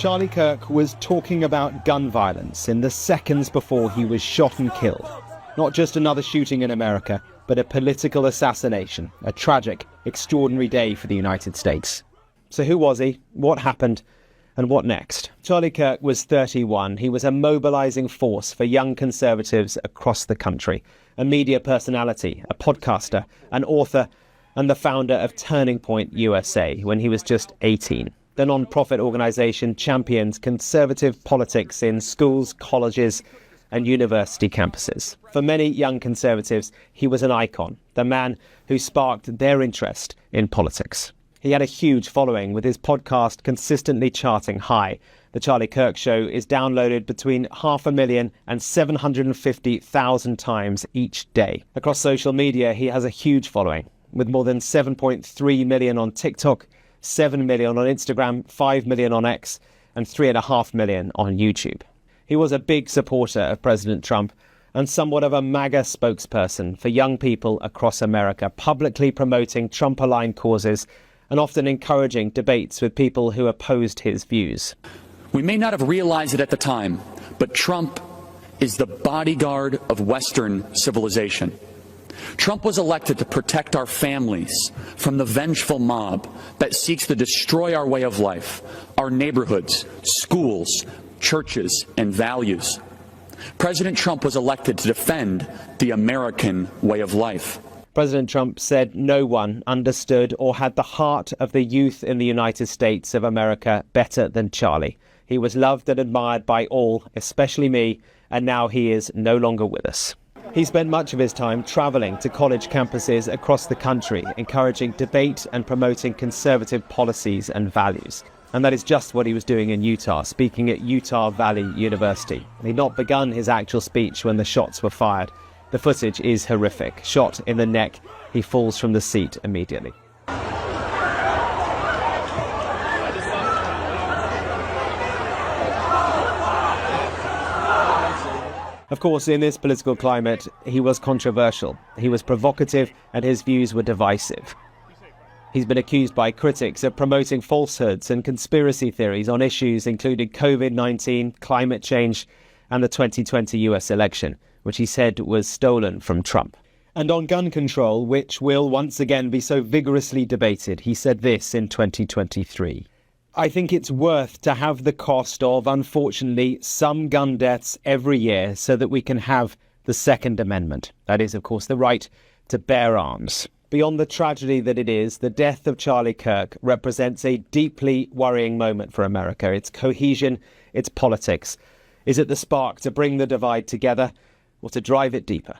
Charlie Kirk was talking about gun violence in the seconds before he was shot and killed. Not just another shooting in America, but a political assassination, a tragic, extraordinary day for the United States. So who was he? What happened? And what next? Charlie Kirk was 31. He was a mobilizing force for young conservatives across the country, a media personality, a podcaster, an author, and the founder of Turning Point USA when he was just 18. The non-profit organization champions conservative politics in schools, colleges, and university campuses. For many young conservatives, he was an icon, the man who sparked their interest in politics. He had a huge following, with his podcast consistently charting high. The Charlie Kirk Show is downloaded between 500,000 and 750,000 times each day. Across social media, he has a huge following, with more than 7.3 million on TikTok, 7 million on Instagram, 5 million on X, and 3.5 million on YouTube. He was a big supporter of President Trump and somewhat of a MAGA spokesperson for young people across America, publicly promoting Trump-aligned causes and often encouraging debates with people who opposed his views. We may not have realized it at the time, but Trump is the bodyguard of Western civilization. Trump was elected to protect our families from the vengeful mob that seeks to destroy our way of life, our neighborhoods, schools, churches, and values. President Trump was elected to defend the American way of life. President Trump said no one understood or had the heart of the youth in the United States of America better than Charlie. He was loved and admired by all, especially me, and now he is no longer with us. He spent much of his time traveling to college campuses across the country, encouraging debate and promoting conservative policies and values. And that is just what he was doing in Utah, speaking at Utah Valley University. He'd not begun his actual speech when the shots were fired. The footage is horrific. Shot in the neck, he falls from the seat immediately. Of course, in this political climate, he was controversial. He was provocative and his views were divisive. He's been accused by critics of promoting falsehoods and conspiracy theories on issues including COVID-19, climate change, and the 2020 US election, which he said was stolen from Trump. And on gun control, which will once again be so vigorously debated, he said this in 2023. I think it's worth to have the cost of, unfortunately, some gun deaths every year so that we can have the Second Amendment. That is, of course, the right to bear arms. Beyond the tragedy that it is, the death of Charlie Kirk represents a deeply worrying moment for America. Its cohesion, its politics. Is it the spark to bring the divide together or to drive it deeper?